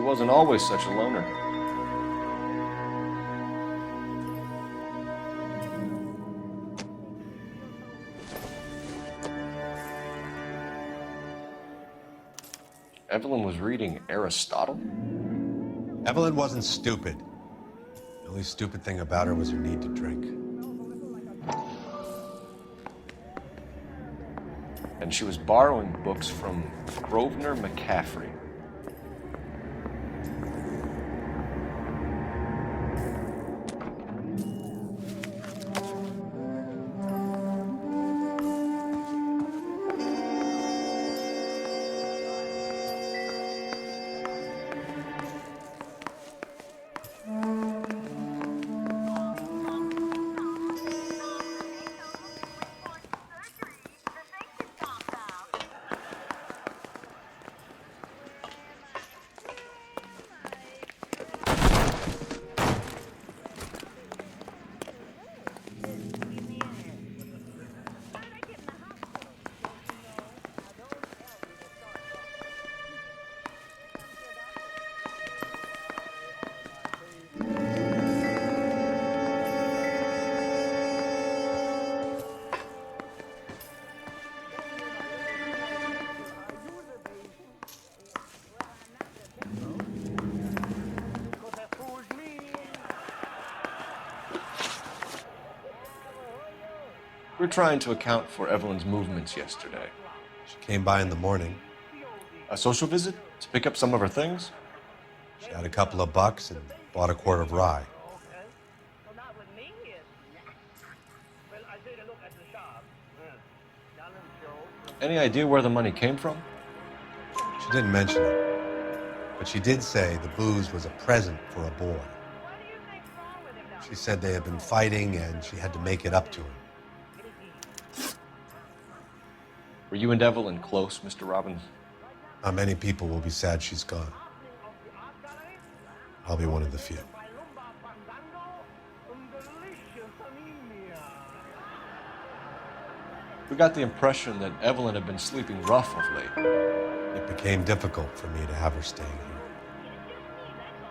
She wasn't always such a loner. Evelyn was reading Aristotle? Evelyn wasn't stupid. The only stupid thing about her was her need to drink. And she was borrowing books from Grosvenor McCaffrey. We're trying to account for Evelyn's movements yesterday. She came by in the morning. A social visit to pick up some of her things? She had a couple of bucks and bought a quart of rye. Any idea where the money came from? She didn't mention it, but she did say the booze was a present for a boy. She said they had been fighting and she had to make it up to him. Were you and Evelyn close, Mr. Robbins? Not many people will be sad she's gone. I'll be one of the few. We got the impression that Evelyn had been sleeping rough of late. It became difficult for me to have her staying here.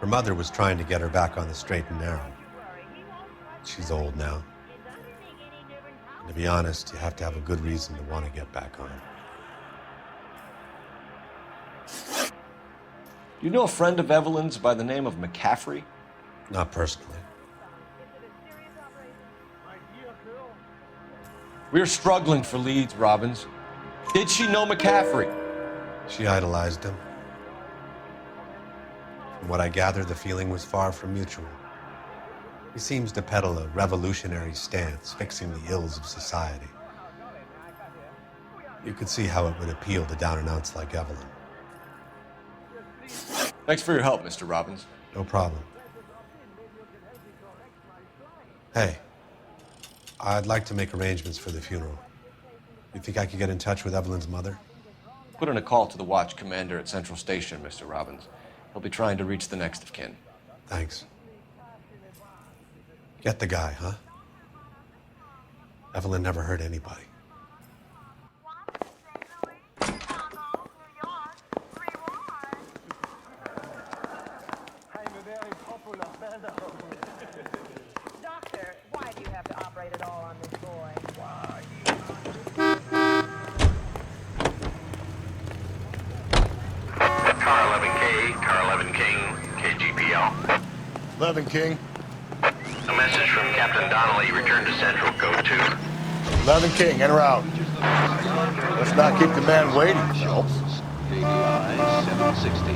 Her mother was trying to get her back on the straight and narrow. She's old now. And to be honest, you have to have a good reason to want to get back on. You know a friend of Evelyn's by the name of McCaffrey? Not personally. We're struggling for leads, Robbins. Did she know McCaffrey? She idolized him. From what I gather, the feeling was far from mutual. He seems to peddle a revolutionary stance, fixing the ills of society. You could see how it would appeal to down-and-outs like Evelyn. Thanks for your help, Mr. Robbins. No problem. Hey, I'd like to make arrangements for the funeral. You think I could get in touch with Evelyn's mother? Put in a call to the watch commander at Central Station, Mr. Robbins. He'll be trying to reach the next of kin. Thanks. Get the guy, huh? Evelyn never hurt anybody. Doctor, why do you have to operate at all on this boy? Car 11K, Car 11 King, KGPL. 11 King. A message from Captain Donnelly. Return to Central. Code 2. 11 King, en route. Let's not keep the man waiting, Phelps. KBI 760.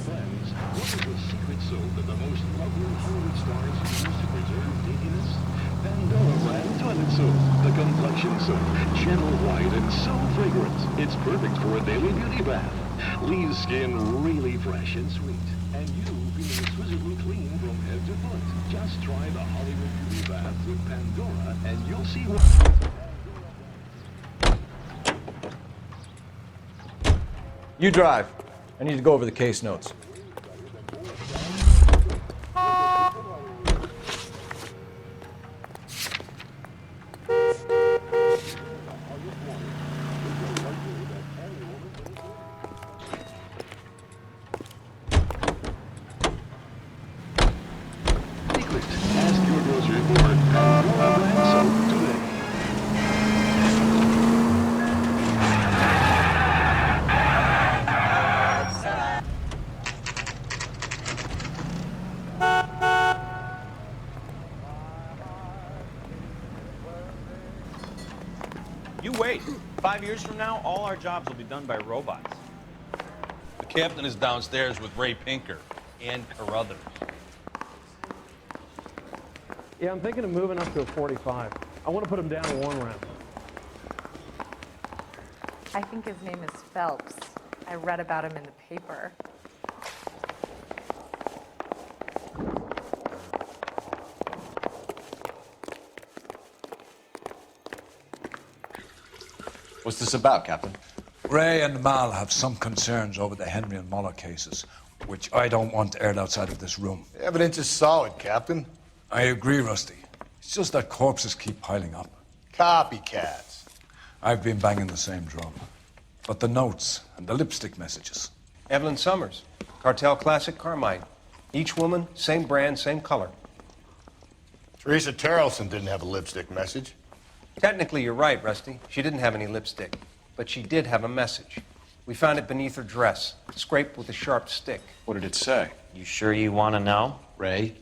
Friends, what is the secret soap that the most lovely Hollywood stars use to preserve daintiness? Pandora brand toilet soap. The complexion soap. Gentle white and so fragrant. It's perfect for a daily beauty bath. Leaves skin really fresh and sweet. And you feeling exquisitely clean from head to foot. Just try the Hollywood beauty bath with Pandora and you'll see what... You drive. I need to go over the case notes. You wait. 5 years from now, all our jobs will be done by robots. The captain is downstairs with Ray Pinker and Carruthers. Yeah, I'm thinking of moving up to a 45. I want to put him down to 1 round. I think his name is Phelps. I read about him in the paper. What's this about, Captain? Ray and Mal have some concerns over the Henry and Muller cases, which I don't want aired outside of this room. The evidence is solid, Captain. I agree, Rusty. It's just that corpses keep piling up. Copycats. I've been banging the same drum. But the notes and the lipstick messages. Evelyn Summers, Cartel Classic Carmine. Each woman, same brand, same color. Teresa Terrelson didn't have a lipstick message. Technically, you're right, Rusty. She didn't have any lipstick, but she did have a message. We found it beneath her dress, scraped with a sharp stick. What did it say? You sure you want to know? Ray?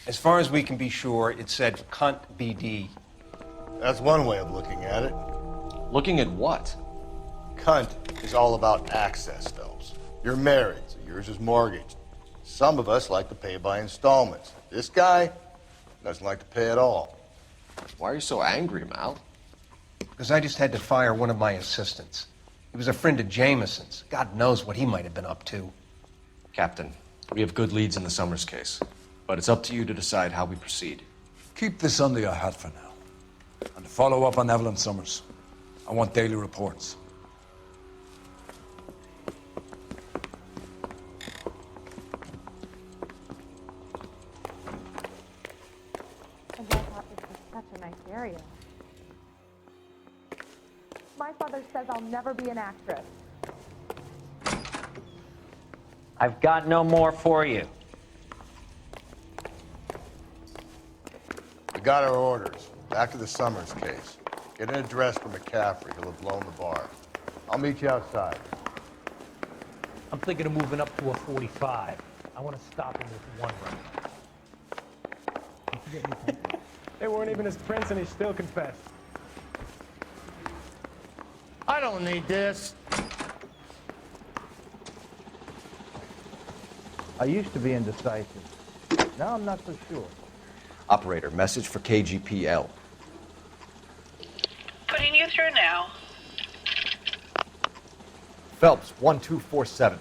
As far as we can be sure, it said cunt BD. That's one way of looking at it. Looking at what? Cunt is all about access, Phelps. You're married, so yours is mortgaged. Some of us like to pay by installments. This guy doesn't like to pay at all. Why are you so angry, Mal? Because I just had to fire one of my assistants. He was a friend of Jameson's. God knows what he might have been up to. Captain, we have good leads in the Summers case, but it's up to you to decide how we proceed. Keep this under your hat for now. And to follow up on Evelyn Summers, I want daily reports. And I thought this was such a nice area. My father says I'll never be an actress. I've got no more for you. We got our orders. Back to the Summers case. Get an address for McCaffrey. He'll have blown the bar. I'll meet you outside. I'm thinking of moving up to a 45. I want to stop him with 1 round. They weren't even his prints and he still confessed. I don't need this. I used to be indecisive. Now I'm not so sure. Operator, message for KGPL. Putting you through now. Phelps, 1247.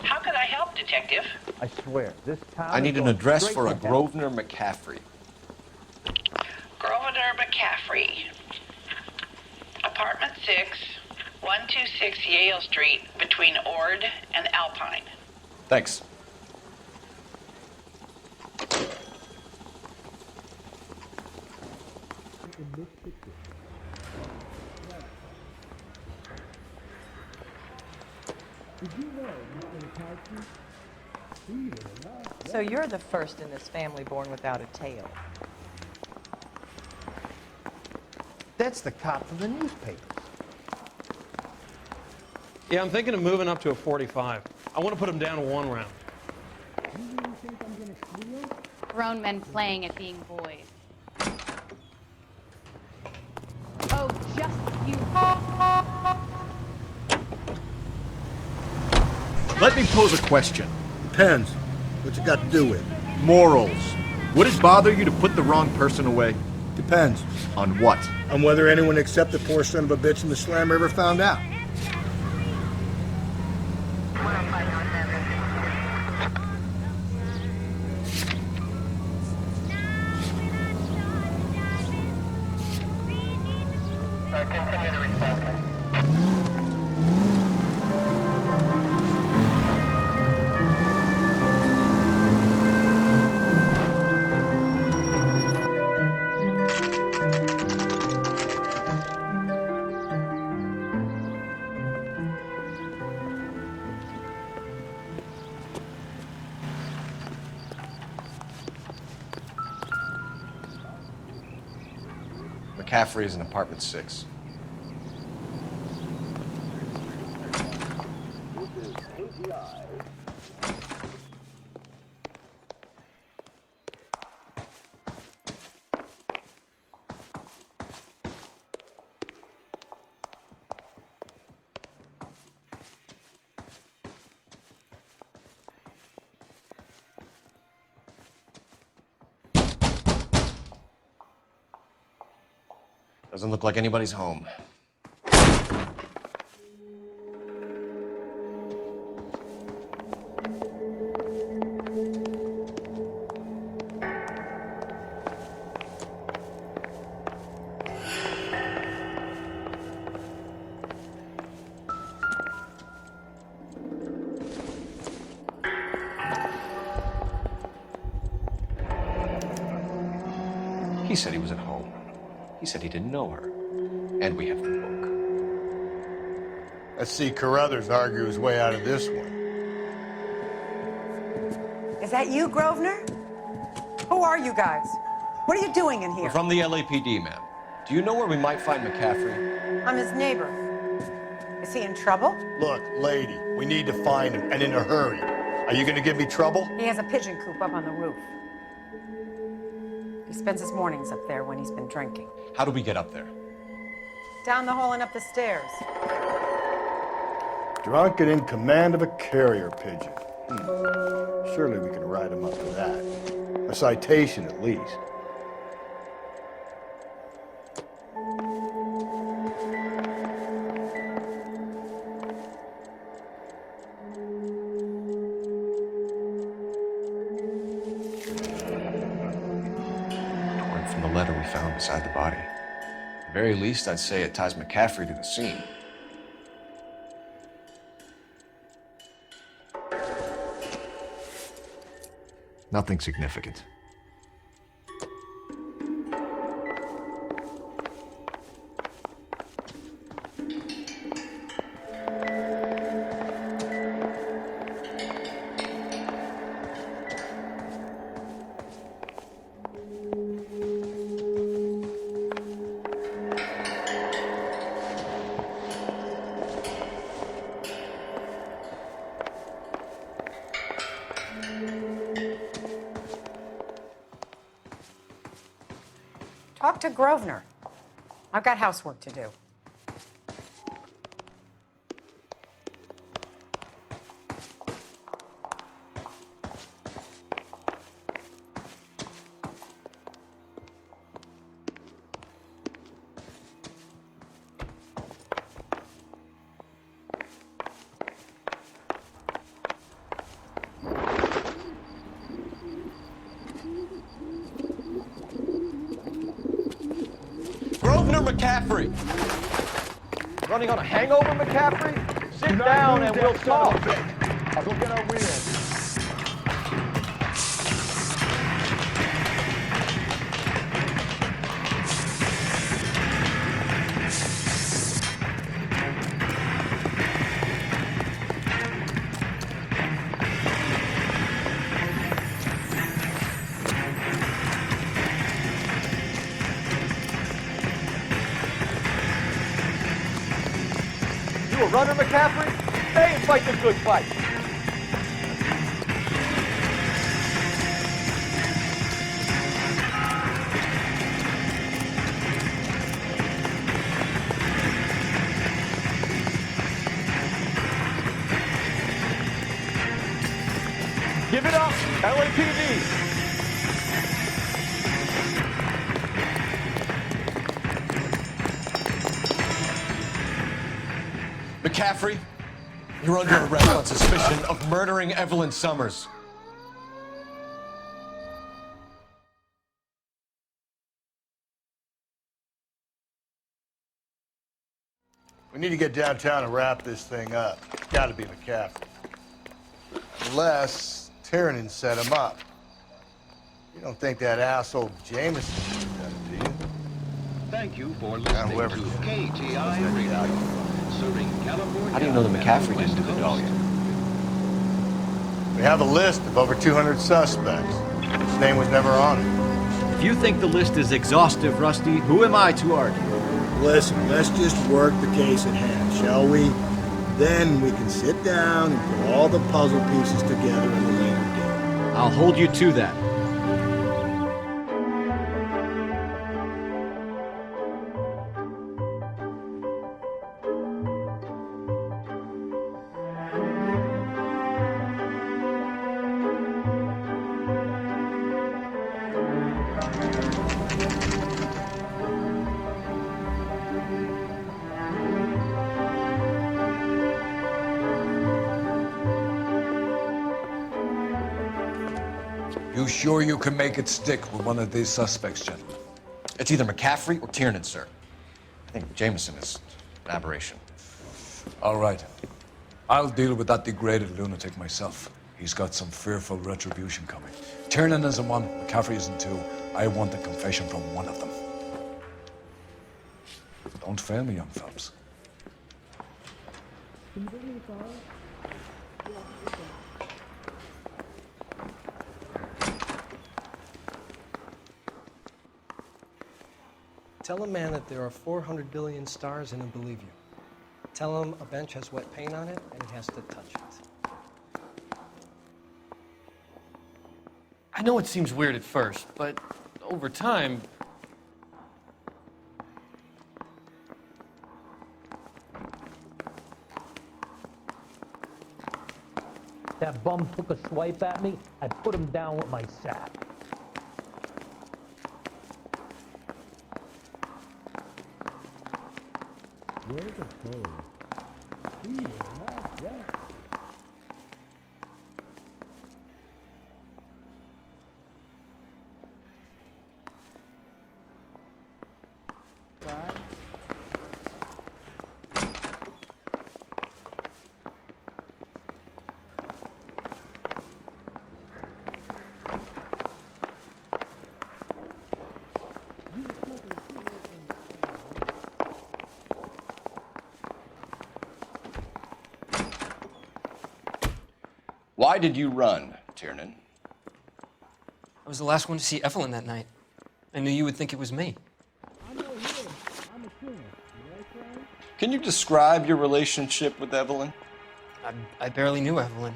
How could I help, Detective? I swear, this town. I need an is going address straight for a to hell. Grosvenor McCaffrey. Grosvenor McCaffrey. Apartment 6, 126 Yale Street, between Ord and Alpine. Thanks. So you're the first in this family born without a tail. That's the cop from the newspaper. Yeah, I'm thinking of moving up to a 45. I want to put him down to 1 round. Grown men playing at being boys. Oh, just you. Let me pose a question. Depends. What you got to do with? Morals. Would it bother you to put the wrong person away? Depends. On what? On whether anyone except the poor son of a bitch in the slammer ever found out. Continue to respond. McCaffrey is in apartment 6. Doesn't look like anybody's home. He said he was at home. He said he didn't know her. And we have the book. Let's see Carruthers argue his way out of this one. Is that you, Grosvenor? Who are you guys? What are you doing in here? We're from the LAPD, ma'am. Do you know where we might find McCaffrey? I'm his neighbor. Is he in trouble? Look, lady, we need to find him, and in a hurry. Are you gonna give me trouble? He has a pigeon coop up on the roof. He spends his mornings up there when he's been drinking. How do we get up there? Down the hall and up the stairs. Drunk and in command of a carrier pigeon. Surely we can write him up for that. A citation, at least. Torn from the letter we found beside the body. At the very least, I'd say it ties McCaffrey to the scene. Nothing significant. Talk to Grosvenor. I've got housework to do. McCaffrey! Running on a hangover, McCaffrey? Sit down and we'll talk. I'll go get our wheels. You a runner, McCaffrey? Stay and fight the good fight. Give it up, LAPD. McCaffrey, you're under arrest on suspicion of murdering Evelyn Summers. We need to get downtown and wrap this thing up. It's gotta be McCaffrey. Unless Tiernan set him up. You don't think that asshole Jameson did that, do you? Thank you for listening to KTI Radio. Serving California. How do you know that McCaffrey didn't do the dog? We have a list of over 200 suspects. His name was never on it. If you think the list is exhaustive, Rusty, who am I to argue? Listen, let's just work the case at hand, shall we? Then we can sit down and put all the puzzle pieces together at a later date. I'll hold you to that. sure you can make it stick with one of these suspects, gentlemen? It's either McCaffrey or Tiernan, sir. I think Jameson is an aberration. All right. I'll deal with that degraded lunatic myself. He's got some fearful retribution coming. Tiernan isn't one, McCaffrey isn't two. I want a confession from one of them. Don't fail me, young Phelps. Tell a man that there are 400 billion stars and he'll believe you. Tell him a bench has wet paint on it and he has to touch it. I know it seems weird at first, but over time... That bum took a swipe at me, I put him down with my sap. Where's the code? Why did you run, Tiernan? I was the last one to see Evelyn that night. I knew you would think it was me. Can you describe your relationship with Evelyn? I barely knew Evelyn.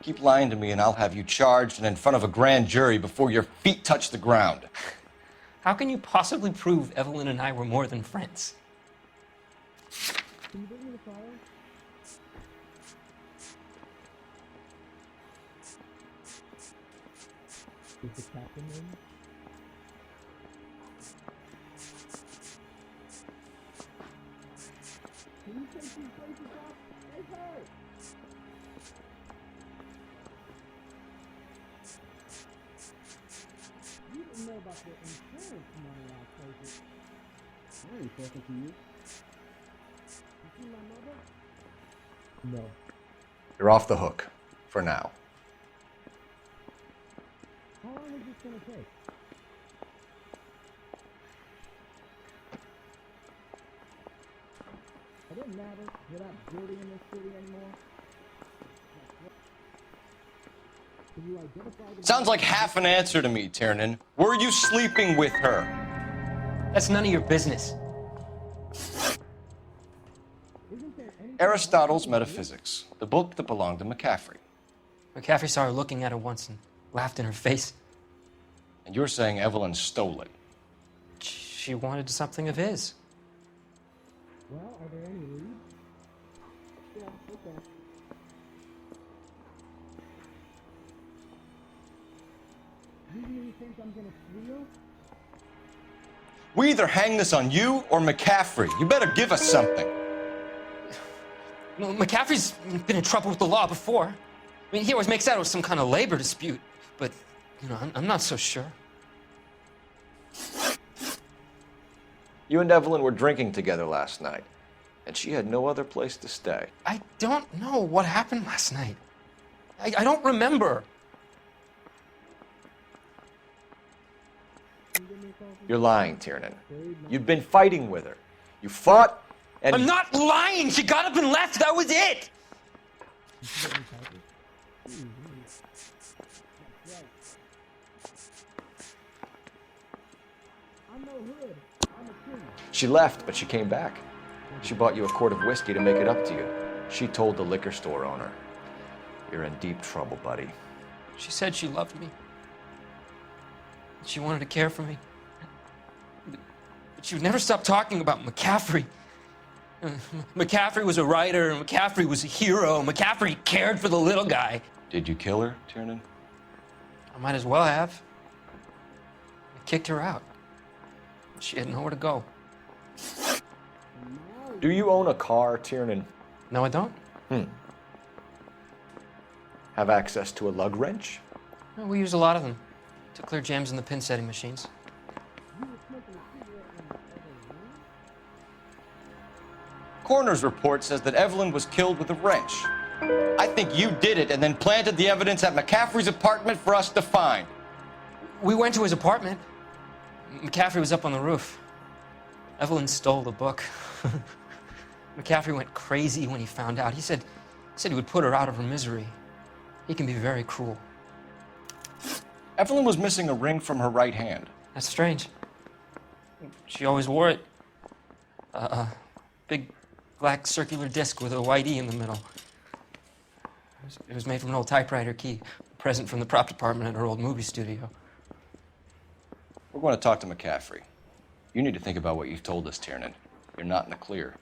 Keep lying to me and I'll have you charged and in front of a grand jury before your feet touch the ground. How can you possibly prove Evelyn and I were more than friends? Is the captain in? Can you take these places off? Hey, hey! You didn't know about the insurance money last places. I ain't talking to you. You see my mother? No. You're off the hook, for now. How long is this gonna take? It doesn't matter. You're not dirty in this city anymore. Can you identify the... Sounds like half an answer to me, Tiernan. Were you sleeping with her? That's none of your business. Aristotle's Metaphysics, the book that belonged to McCaffrey. McCaffrey saw her looking at her once and laughed in her face. And you're saying Evelyn stole it? She wanted something of his. Well, are there any leads? Yeah, okay. You really think I'm gonna squeal? We either hang this on you or McCaffrey. You better give us something. Well, McCaffrey's been in trouble with the law before. I mean, he always makes out it was some kind of labor dispute, but, you know, I'm not so sure. You and Evelyn were drinking together last night, and she had no other place to stay. I don't know what happened last night. I don't remember. You're lying, Tiernan. You've been fighting with her. You fought, and... I'm not lying! She got up and left! That was it! She left, but she came back. She bought you a quart of whiskey to make it up to you. She told the liquor store owner. You're in deep trouble, buddy. She said she loved me. She wanted to care for me. But she would never stop talking about McCaffrey. McCaffrey was a writer, and McCaffrey was a hero. McCaffrey cared for the little guy. Did you kill her, Tiernan? I might as well have. I kicked her out. She had nowhere to go. Do you own a car, Tiernan? No, I don't. Have access to a lug wrench? We use a lot of them to clear jams in the pin setting machines. Coroner's report says that Evelyn was killed with a wrench. I think you did it and then planted the evidence at McCaffrey's apartment for us to find. We went to his apartment. McCaffrey was up on the roof. Evelyn stole the book. McCaffrey went crazy when he found out. He said he would put her out of her misery. He can be very cruel. Evelyn was missing a ring from her right hand. That's strange. She always wore it. Big black circular disc with a white E in the middle. It was made from an old typewriter key, a present from the prop department at her old movie studio. We're going to talk to McCaffrey. You need to think about what you've told us, Tiernan. You're not in the clear.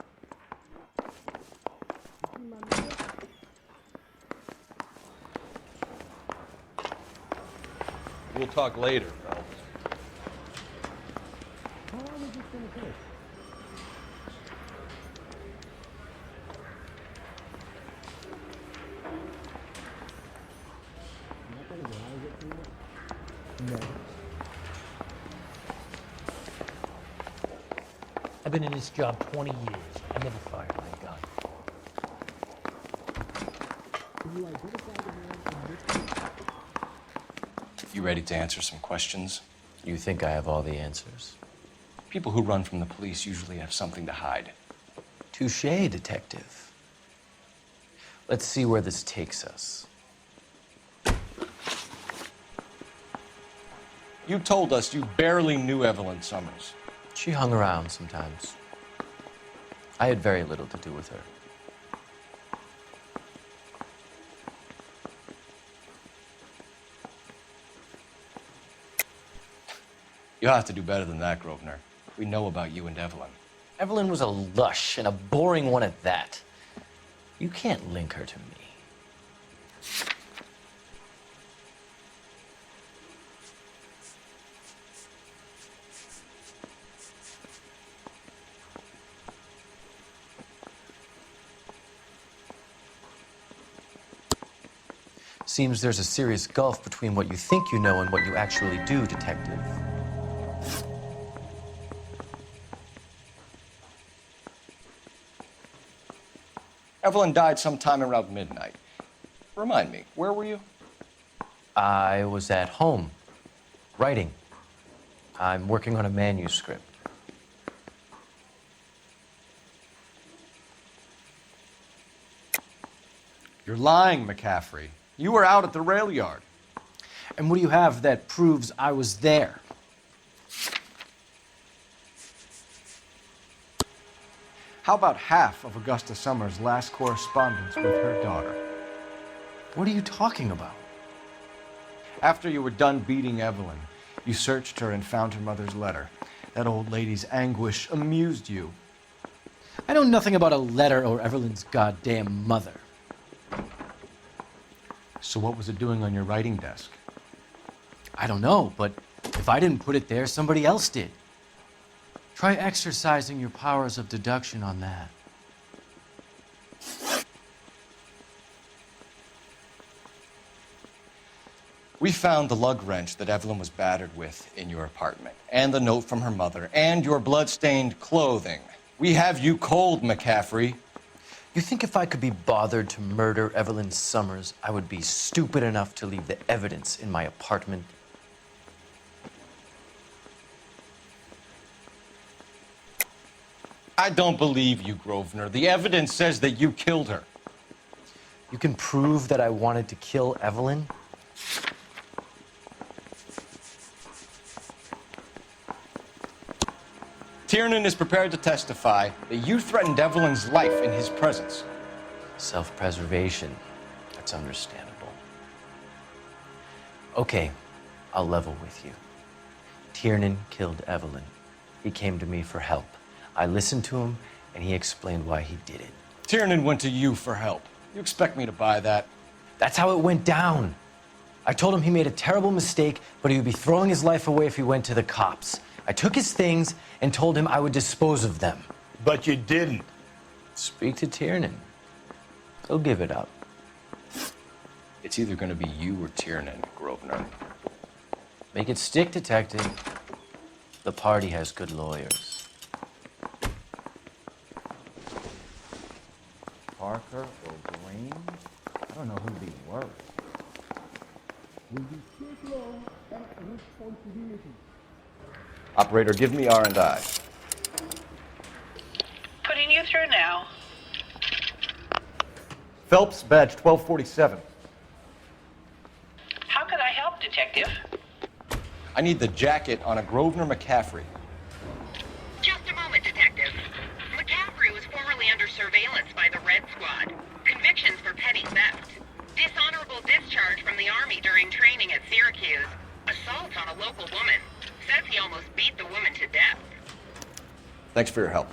We'll talk later, Phelps. How long is this gonna take? No. I've been in this job 20 years. I never fired my gun. You ready to answer some questions? You think I have all the answers? People who run from the police usually have something to hide. Touché, detective. Let's see where this takes us. You told us you barely knew Evelyn Summers. She hung around sometimes. I had very little to do with her. You'll have to do better than that, Grosvenor. We know about you and Evelyn. Evelyn was a lush, and a boring one at that. You can't link her to me. Seems there's a serious gulf between what you think you know and what you actually do, detective. Evelyn died sometime around midnight. Remind me, where were you? I was at home, writing. I'm working on a manuscript. You're lying, McCaffrey. You were out at the rail yard. And what do you have that proves I was there? How about half of Augusta Summers' last correspondence with her daughter? What are you talking about? After you were done beating Evelyn, you searched her and found her mother's letter. That old lady's anguish amused you. I know nothing about a letter or Evelyn's goddamn mother. So what was it doing on your writing desk? I don't know, but if I didn't put it there, somebody else did. Try exercising your powers of deduction on that. We found the lug wrench that Evelyn was battered with in your apartment, and the note from her mother, and your blood-stained clothing. We have you cold, McCaffrey. You think if I could be bothered to murder Evelyn Summers, I would be stupid enough to leave the evidence in my apartment? I don't believe you, Grosvenor. The evidence says that you killed her. You can prove that I wanted to kill Evelyn? Tiernan is prepared to testify that you threatened Evelyn's life in his presence. Self-preservation. That's understandable. Okay, I'll level with you. Tiernan killed Evelyn. He came to me for help. I listened to him, and he explained why he did it. Tiernan went to you for help. You expect me to buy that? That's how it went down. I told him he made a terrible mistake, but he would be throwing his life away if he went to the cops. I took his things and told him I would dispose of them. But you didn't. Speak to Tiernan. He'll give it up. It's either going to be you or Tiernan, Grosvenor. Make it stick, detective. The party has good lawyers. Parker or Green? I don't know who'd be worse. Operator, give me R&I. Putting you through now. Phelps, badge 1247. How could I help, Detective? I need the jacket on a Grosvenor McCaffrey. Just a moment, Detective. McCaffrey was formerly under surveillance by the Red Squad. Convictions for petty theft. Dishonorable discharge from the Army during training at Syracuse. Assault on a local woman. Says he almost beat the woman to death. Thanks for your help.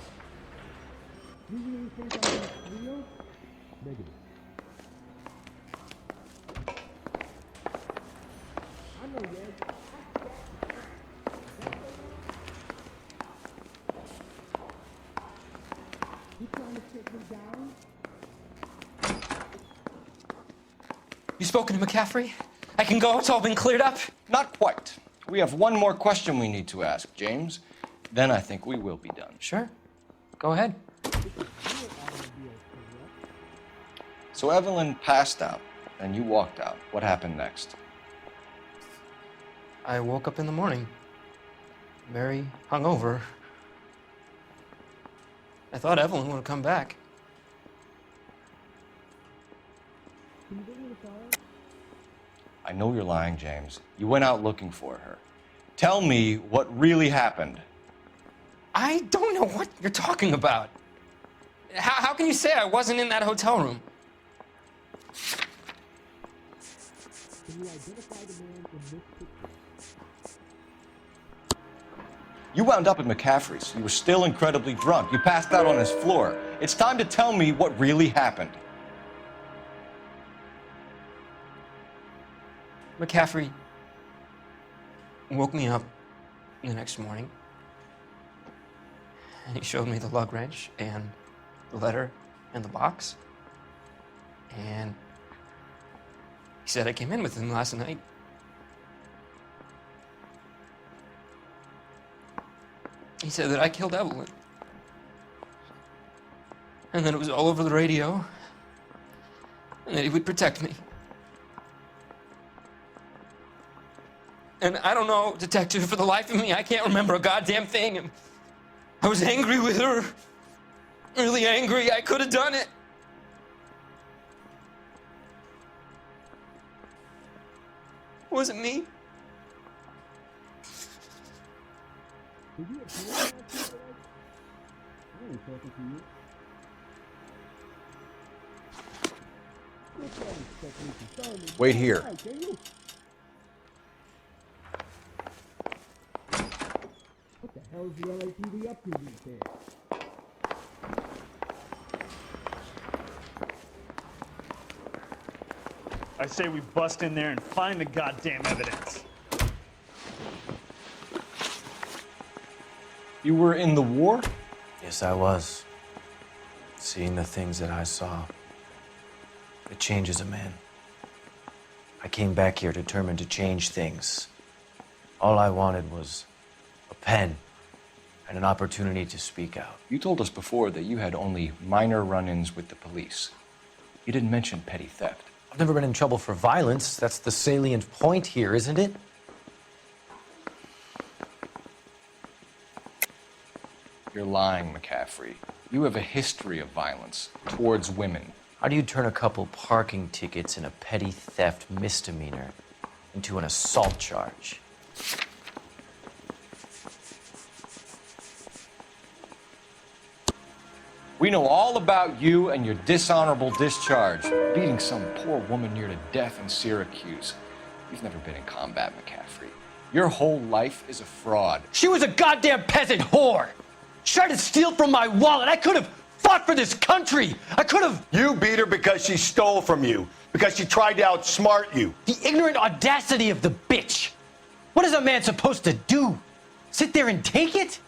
You spoken to McCaffrey? I can go, it's all been cleared up? Not quite. We have one more question we need to ask, James. Then I think we will be done. Sure. Go ahead. So Evelyn passed out, and you walked out. What happened next? I woke up in the morning, very hungover. I thought Evelyn would have come back. I know you're lying, James. You went out looking for her. Tell me what really happened. I don't know what you're talking about. How can you say I wasn't in that hotel room? You wound up at McCaffrey's. You were still incredibly drunk. You passed out on his floor. It's time to tell me what really happened. McCaffrey woke me up the next morning, and he showed me the lug wrench and the letter and the box, and he said I came in with him last night. He said that I killed Evelyn, and that it was all over the radio, and that he would protect me. And I don't know, Detective, for the life of me, I can't remember a goddamn thing. I was angry with her. Really angry. I could have done it. Was it me? Wait here. What the hell is the LAPD up to these days? I say we bust in there and find the goddamn evidence. You were in the war? Yes, I was. Seeing the things that I saw, it changes a man. I came back here determined to change things. All I wanted was a pen and an opportunity to speak out. You told us before that you had only minor run-ins with the police. You didn't mention petty theft. I've never been in trouble for violence. That's the salient point here, isn't it? You're lying, McCaffrey. You have a history of violence towards women. How do you turn a couple parking tickets and a petty theft misdemeanor into an assault charge? We know all about you and your dishonorable discharge, beating some poor woman near to death in Syracuse. You've never been in combat, McCaffrey. Your whole life is a fraud. She was a goddamn peasant whore! She tried to steal from my wallet. I could have fought for this country. I could have... You beat her because she stole from you, because she tried to outsmart you. The ignorant audacity of the bitch. What is a man supposed to do? Sit there and take it?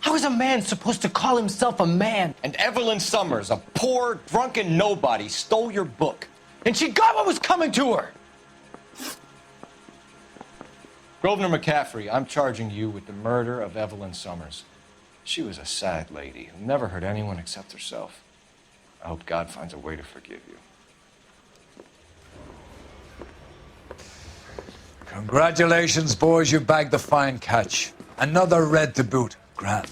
How is a man supposed to call himself a man? And Evelyn Summers, a poor, drunken nobody, stole your book. And she got what was coming to her! Grosvenor McCaffrey, I'm charging you with the murder of Evelyn Summers. She was a sad lady who never hurt anyone except herself. I hope God finds a way to forgive you. Congratulations, boys, you bagged the fine catch. Another red to boot. Grand.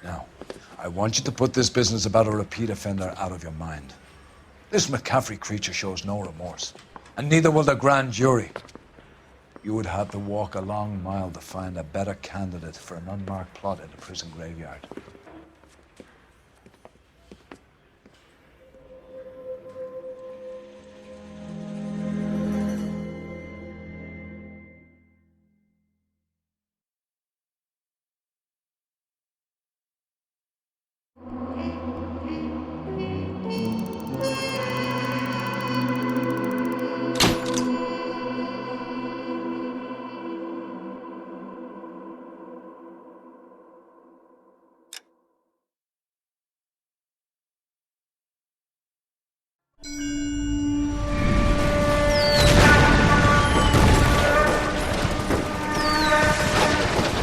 Now, I want you to put this business about a repeat offender out of your mind. This McCaffrey creature shows no remorse, and neither will the grand jury. You would have to walk a long mile to find a better candidate for an unmarked plot in a prison graveyard.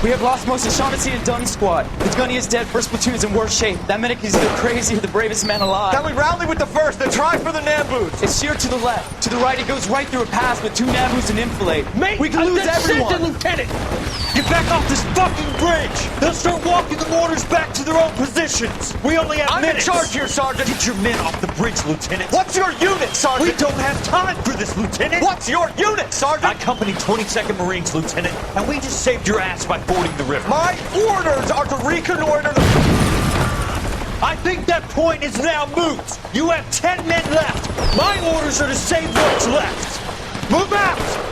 We have lost most of Shaughnessy and Dunn's squad. The gunny is dead, first platoon is in worse shape. That medic is either crazy or the bravest man alive. Then we rally with the first, then try for the Nambus! It's sheer to the left. To the right, it goes right through a pass with 2 Nambus and enfilade. Mate, we can lose everyone! Lieutenant! Get back off this fucking bridge! They'll start walking the mortars back to their own positions! We only have minutes! I'm in charge here, Sergeant! Get your men off the bridge, Lieutenant! What's your unit, Sergeant? We don't have time for this, Lieutenant! What's your unit, Sergeant? I company 22nd Marines, Lieutenant, and we just saved your ass by fording the river. My orders are to reconnoiter the... I think that point is now moot! You have 10 men left! My orders are to save what's left! Move out!